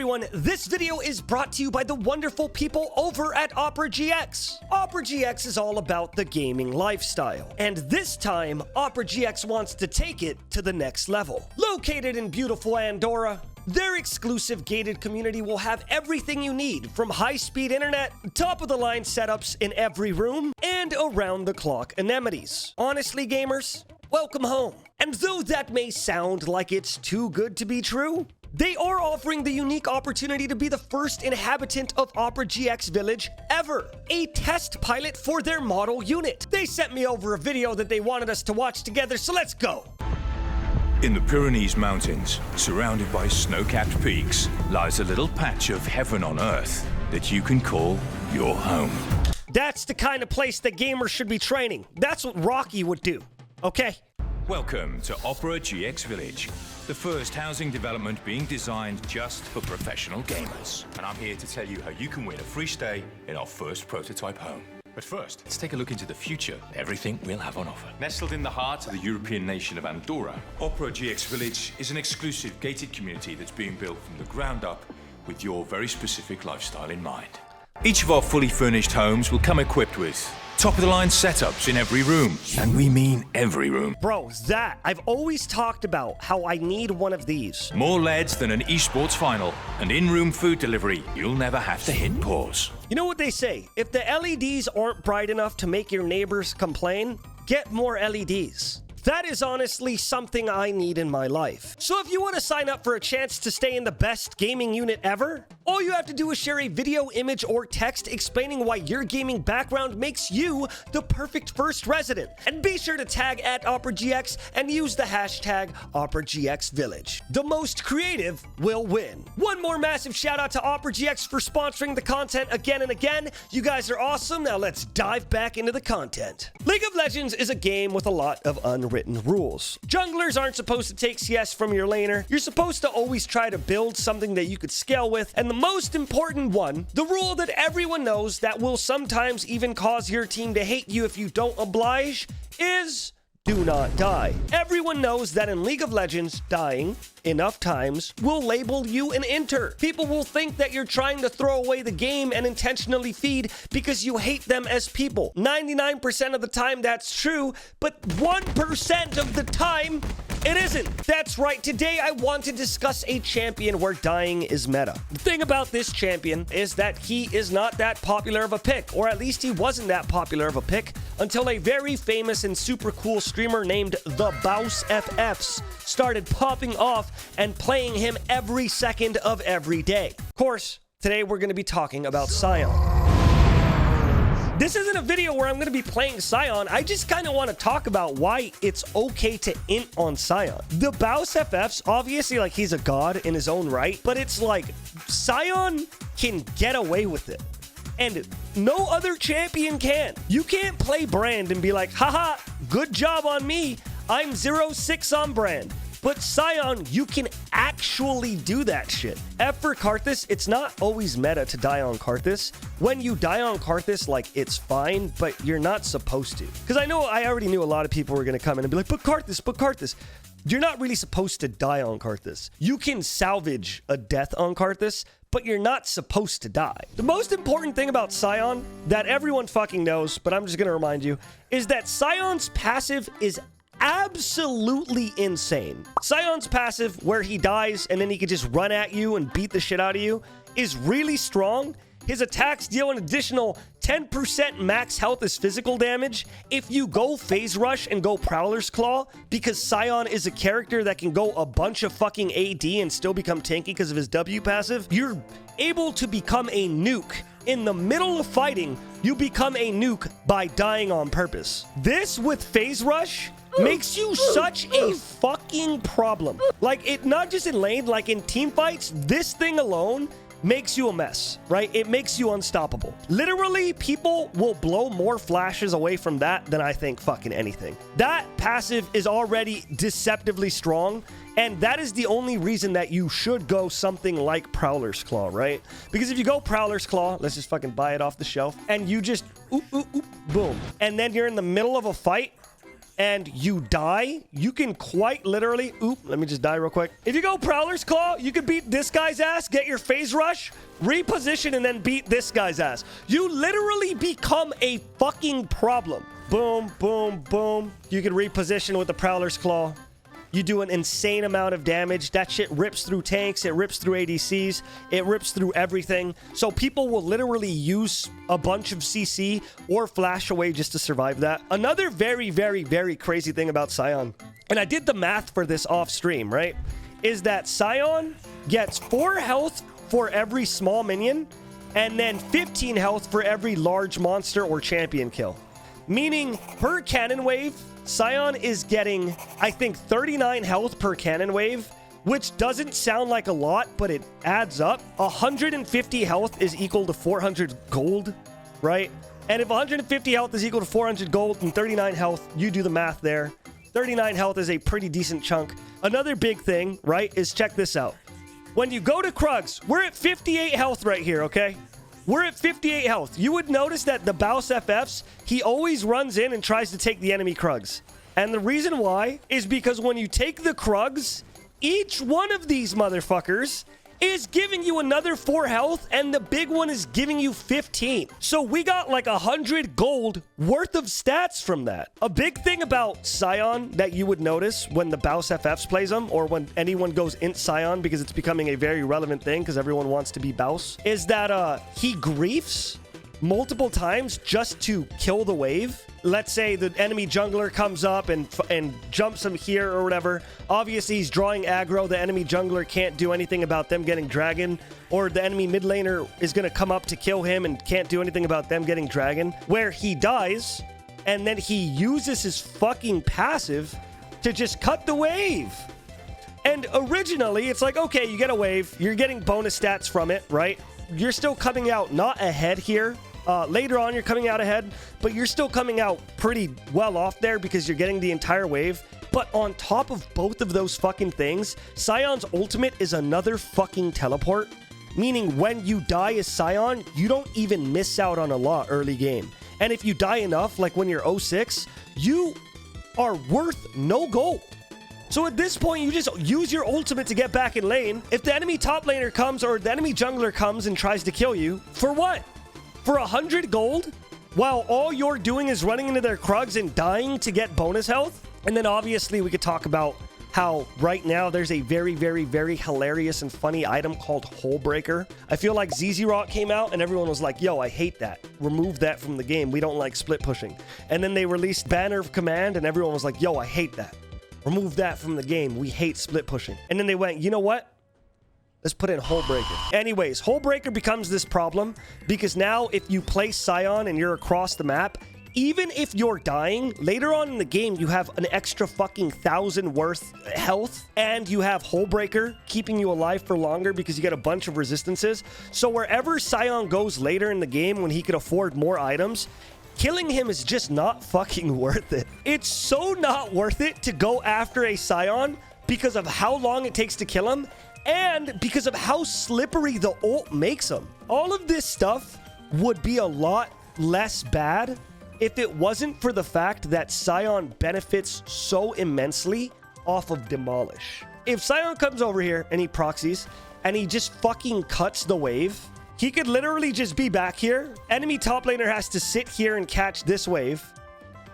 everyone, this video is brought to you by the wonderful people over at Opera GX. Opera GX is all about the gaming lifestyle, and this time, Opera GX wants to take it to the next level. Located in beautiful Andorra, their exclusive gated community will have everything you need, from high-speed internet, top-of-the-line setups in every room, and around-the-clock amenities. Honestly, gamers, welcome home. And though that may sound like it's too good to be true, they are offering the unique opportunity to be the first inhabitant of Opera GX Village ever, a test pilot for their model unit. They sent me over a video that they wanted us to watch together, so let's go. In the Pyrenees Mountains, surrounded by snow-capped peaks, lies a little patch of heaven on earth that you can call your home. That's the kind of place that gamers should be training. That's what Rocky would do, okay? Welcome to Opera GX Village, the first housing development being designed just for professional gamers. And I'm here to tell you how you can win a free stay in our first prototype home. But first, let's take a look into the future, everything we'll have on offer. Nestled in the heart of the European nation of Andorra, Opera GX Village is an exclusive gated community that's being built from the ground up with your very specific lifestyle in mind. Each of our fully furnished homes will come equipped with top-of-the-line setups in every room, and we mean every room. Bro, I've always talked about how I need one of these. More LEDs than an esports final, and in-room food delivery. You'll never have to hit pause. You know what they say? If the LEDs aren't bright enough to make your neighbors complain, get more LEDs. That is honestly something I need in my life. So if you want to sign up for a chance to stay in the best gaming unit ever, all you have to do is share a video, image, or text explaining why your gaming background makes you the perfect first resident. And be sure to tag at OperaGX and use the hashtag OperaGXVillage. The most creative will win. One more massive shout out to OperaGX for sponsoring the content again and again. You guys are awesome. Now let's dive back into the content. League of Legends is a game with a lot of unwritten rules. Junglers aren't supposed to take CS from your laner. You're supposed to always try to build something that you could scale with. And the most important one, the rule that everyone knows that will sometimes even cause your team to hate you if you don't oblige, is do not die. Everyone knows that in League of Legends, dying enough times will label you an inter. People will think that you're trying to throw away the game and intentionally feed because you hate them as people. 99% of the time that's true, but 1% of the time it isn't. That's right, today I want to discuss a champion where dying is meta. The thing about this champion is that he is not that popular of a pick, or at least he wasn't that popular of a pick until a very famous and super cool streamer named the Baus FFs started popping off and playing him every second of every day. Of course, today we're going to be talking about Sion. This isn't a video where I'm going to be playing Sion. I just kind of want to talk about why it's okay to int on Sion. The Baus FFs, obviously, like, he's a god in his own right, but it's like Sion can get away with it. And no other champion can. You can't play Brand and be like, haha, good job on me. I'm 0-6 on Brand. But Sion, you can actually do that shit. F for Karthus, it's not always meta to die on Karthus. When you die on Karthus, like, it's fine, but you're not supposed to. Because I already knew a lot of people were going to come in and be like, but Karthus. You're not really supposed to die on Karthus. You can salvage a death on Karthus, but you're not supposed to die. The most important thing about Sion that everyone fucking knows, but I'm just going to remind you, is that Sion's passive is absolutely insane. Sion's passive, where he dies and then he can just run at you and beat the shit out of you, is really strong. His attacks deal an additional 10% max health as physical damage if you go Phase Rush and go Prowler's Claw, because Sion is a character that can go a bunch of fucking AD and still become tanky because of his W passive. You're able to become a nuke. In the middle of fighting, you become a nuke by dying on purpose. This with Phase Rush makes you such a fucking problem. Like, it not just in lane, like in team fights, this thing alone makes you a mess, right? It makes you unstoppable. Literally, people will blow more flashes away from that than I think fucking anything. That passive is already deceptively strong, and that is the only reason that you should go something like Prowler's Claw, right? Because if you go Prowler's Claw, let's just fucking buy it off the shelf, and you just boom, and then you're in the middle of a fight, and you die, you can quite literally... Oop, let me just die real quick. If you go Prowler's Claw, you can beat this guy's ass, get your phase rush, reposition, and then beat this guy's ass. You literally become a fucking problem. Boom, boom, boom. You can reposition with the Prowler's Claw. You do an insane amount of damage. That shit rips through tanks. It rips through ADCs. It rips through everything. So people will literally use a bunch of CC or flash away just to survive that. Another very, very, very crazy thing about Sion, and I did the math for this off stream, right, is that Sion gets 4 health for every small minion and then 15 health for every large monster or champion kill. Meaning, per cannon wave, Sion is getting, I think, 39 health per cannon wave, which doesn't sound like a lot, but it adds up. 150 health is equal to 400 gold, right? And if 150 health is equal to 400 gold and 39 health, you do the math there. 39 health is a pretty decent chunk. Another big thing, right, is check this out. When you go to Krugs, we're at 58 health right here, okay? We're at 58 health. You would notice that the Baus FFs, he always runs in and tries to take the enemy Krugs. And the reason why is because when you take the Krugs, each one of these motherfuckers is giving you another 4 health, and the big one is giving you 15. So we got like 100 gold worth of stats from that. A big thing about Sion that you would notice when the Baus FFs plays them, or when anyone goes int Sion, because it's becoming a very relevant thing because everyone wants to be Baus, is that he griefs multiple times just to kill the wave. Let's say the enemy jungler comes up and jumps him here or whatever. Obviously, he's drawing aggro. The enemy jungler can't do anything about them getting dragon. Or the enemy mid laner is going to come up to kill him and can't do anything about them getting dragon. Where he dies, and then he uses his fucking passive to just cut the wave. And originally, it's like, okay, you get a wave. You're getting bonus stats from it, right? You're still coming out not ahead here. Later on, you're coming out ahead, but you're still coming out pretty well off there because you're getting the entire wave. But on top of both of those fucking things, Sion's ultimate is another fucking teleport. Meaning when you die as Sion, you don't even miss out on a lot early game. And if you die enough, like when you're 06, you are worth no gold. So at this point, you just use your ultimate to get back in lane. If the enemy top laner comes or the enemy jungler comes and tries to kill you, for what? For 100 gold? While all you're doing is running into their Krugs and dying to get bonus health? And then obviously we could talk about how right now there's a very, very, very hilarious and funny item called Hullbreaker. I feel like ZZ Rock came out and everyone was like, yo, I hate that. Remove that from the game. We don't like split pushing. And then they released Banner of Command and everyone was like, yo, I hate that. Remove that from the game. We hate split pushing. And then they went, you know what? Let's put in Hullbreaker. Anyways, Hullbreaker becomes this problem because now if you play Sion and you're across the map, even if you're dying, later on in the game, you have an extra fucking 1,000 worth health and you have Hullbreaker keeping you alive for longer because you get a bunch of resistances. So wherever Sion goes later in the game when he could afford more items, killing him is just not fucking worth it. It's so not worth it to go after a Sion because of how long it takes to kill him and because of how slippery the ult makes him. All of this stuff would be a lot less bad if it wasn't for the fact that Sion benefits so immensely off of Demolish. If Sion comes over here and he proxies and he just fucking cuts the wave, he could literally just be back here. Enemy top laner has to sit here and catch this wave.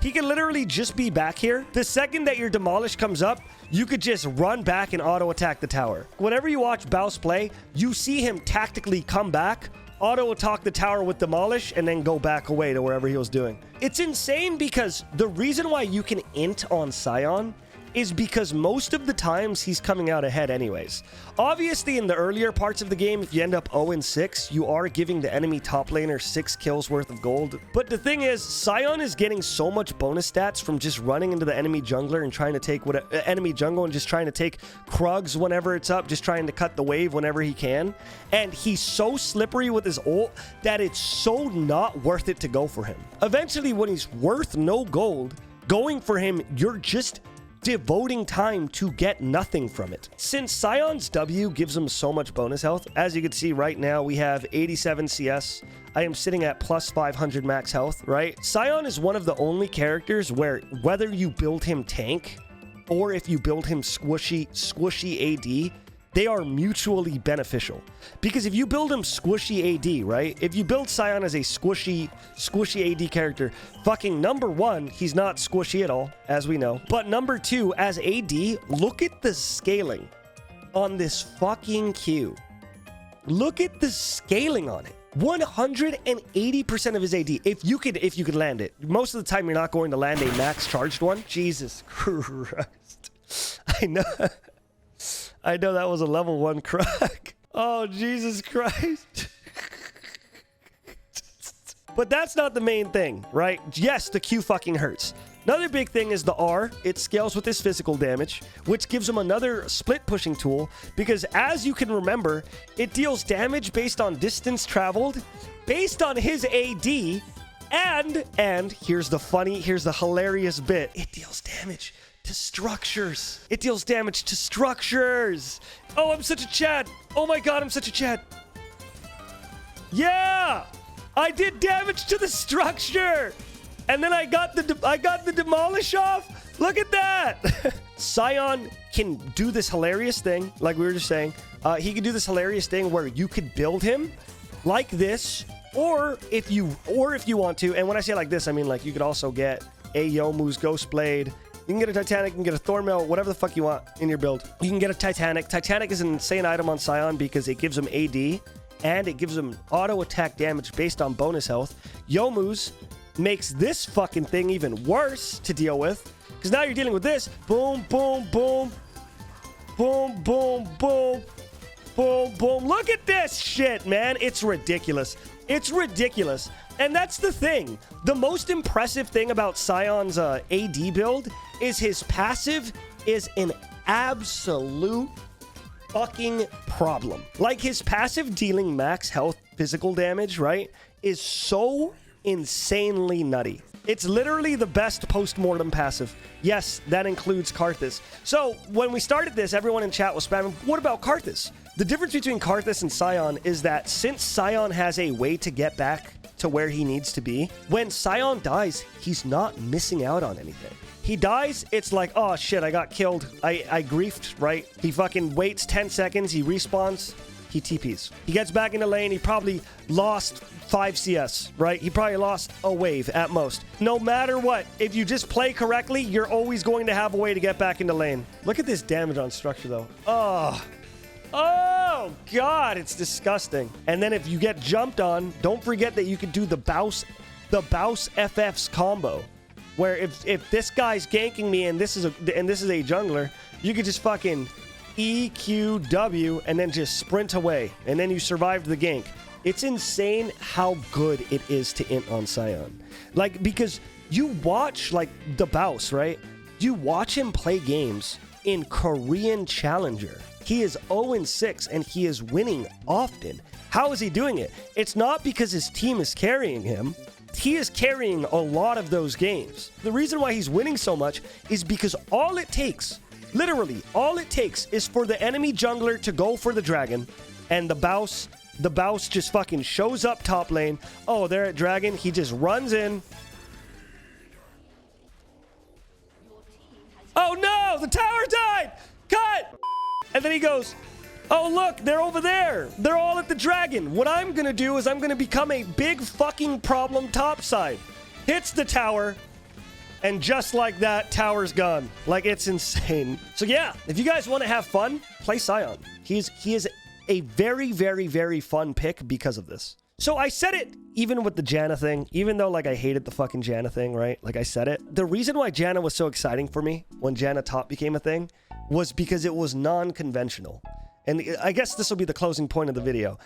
He could literally just be back here. The second that your Demolish comes up, you could just run back and auto-attack the tower. Whenever you watch Baus play, you see him tactically come back, auto-attack the tower with Demolish, and then go back away to wherever he was doing. It's insane because the reason why you can int on Sion is because most of the times he's coming out ahead anyways. Obviously, in the earlier parts of the game, if you end up 0-6, you are giving the enemy top laner 6 kills worth of gold. But the thing is, Sion is getting so much bonus stats from just running into the enemy jungler and trying to take enemy jungle and just trying to take Krugs whenever it's up, just trying to cut the wave whenever he can. And he's so slippery with his ult that it's so not worth it to go for him. Eventually, when he's worth no gold, going for him, you're just devoting time to get nothing from it. Since Sion's W gives him so much bonus health, as you can see right now, we have 87 CS. I am sitting at plus 500 max health, right? Sion is one of the only characters where whether you build him tank or if you build him squishy AD, they are mutually beneficial. Because if you build him squishy AD, right? If you build Sion as a squishy AD character, fucking number one, he's not squishy at all, as we know. But number two, as AD, look at the scaling on this fucking Q. Look at the scaling on it. 180% of his AD. If you could land it. Most of the time, you're not going to land a max charged one. Jesus Christ. I know that was a level 1 crack. Oh, Jesus Christ. But that's not the main thing, right? Yes, the Q fucking hurts. Another big thing is the R. It scales with his physical damage, which gives him another split pushing tool, because as you can remember, it deals damage based on distance traveled, based on his AD, and here's the hilarious bit. It deals damage to structures. It deals damage to structures. Oh, I'm such a Chad. Oh my God, I'm such a Chad. Yeah, I did damage to the structure. And then I got the demolish off. Look at that. Sion can do this hilarious thing, like we were just saying. He can do this hilarious thing where you could build him like this, or if you want to. And when I say like this, I mean like you could also get a Youmuu's Ghost Blade. You can get a Titanic, you can get a Thornmail, whatever the fuck you want in your build. You can get a Titanic. Titanic is an insane item on Sion because it gives him AD and it gives him auto attack damage based on bonus health. Youmuu's makes this fucking thing even worse to deal with because now you're dealing with this. Boom, boom, boom. Boom, boom, boom. Boom, boom. Look at this shit, man. It's ridiculous. It's ridiculous. And that's the thing. The most impressive thing about Sion's AD build is his passive is an absolute fucking problem. Like his passive dealing max health physical damage, right, is so insanely nutty. It's literally the best post-mortem passive. Yes, that includes Karthus. So when we started this, everyone in chat was spamming, what about Karthus? The difference between Karthus and Sion is that since Sion has a way to get back to where he needs to be, when Sion dies, he's not missing out on anything. He dies, it's like, oh shit, I got killed. I griefed, right? He fucking waits 10 seconds, he respawns, he TPs. He gets back into lane, he probably lost 5 CS, right? He probably lost a wave at most. No matter what, if you just play correctly, you're always going to have a way to get back into lane. Look at this damage on structure though. Oh God, it's disgusting. And then if you get jumped on, don't forget that you could do the Baus FF's combo, where if this guy's ganking me and this is a jungler, you could just fucking EQW and then just sprint away, and then you survived the gank. It's insane how good it is to int on Sion. Like, because you watch like the Baus, right? You watch him play games in Korean Challenger. He is 0-6 and he is winning often. How is he doing it? It's not because his team is carrying him. He is carrying a lot of those games. The reason why he's winning so much is because all it takes, literally all it takes, is for the enemy jungler to go for the dragon, and the Baus just fucking shows up top lane. Oh, they're at dragon. He just runs in. Oh no, the tower died. Cut. And then he goes, oh look, they're over there. They're all at the dragon. What I'm gonna do is I'm gonna become a big fucking problem topside. Hits the tower, and just like that, tower's gone. Like, it's insane. So yeah, if you guys want to have fun, play Sion. He is a very, very, very fun pick because of this. So I said it even with the Janna thing, even though like I hated the fucking Janna thing, right? Like I said it. The reason why Janna was so exciting for me when Janna top became a thing was because it was non-conventional. And I guess this will be the closing point of the video.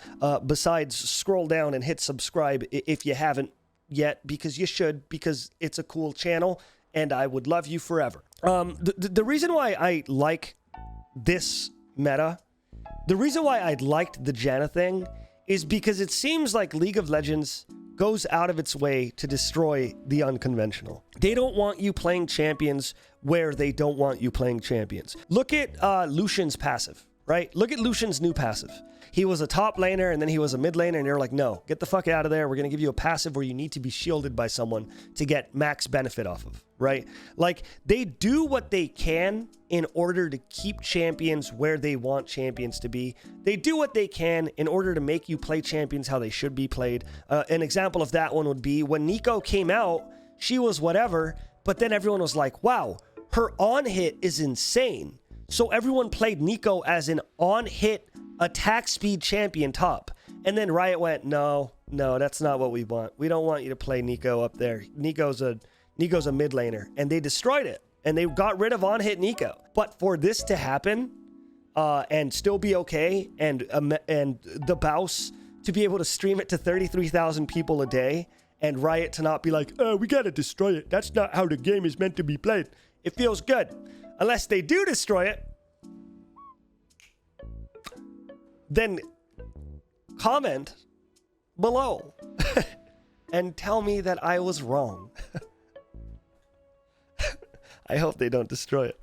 Besides, scroll down and hit subscribe if you haven't yet, because you should, because it's a cool channel and I would love you forever. The reason why I like this meta, the reason why I liked the Janna thing is because it seems like League of Legends goes out of its way to destroy the unconventional. They don't want you playing champions where they don't want you playing champions. Look at Lucian's passive, right? Look at Lucian's new passive. He was a top laner and then he was a mid laner and they're like, no, get the fuck out of there. We're going to give you a passive where you need to be shielded by someone to get max benefit off of, right? Like, they do what they can in order to keep champions where they want champions to be. They do what they can in order to make you play champions how they should be played. An example of that one would be when Nico came out, she was whatever, but then everyone was like, wow, her on-hit is insane. So everyone played Nico as an on-hit attack speed champion top. And then Riot went, no, that's not what we want. We don't want you to play Nico up there. Nico's a mid laner. And they destroyed it. And they got rid of on-hit Nico. But for this to happen and still be okay, and the Baus to be able to stream it to 33,000 people a day, and Riot to not be like, oh, we gotta destroy it. That's not how the game is meant to be played. It feels good. Unless they do destroy it, then comment below and tell me that I was wrong. I hope they don't destroy it.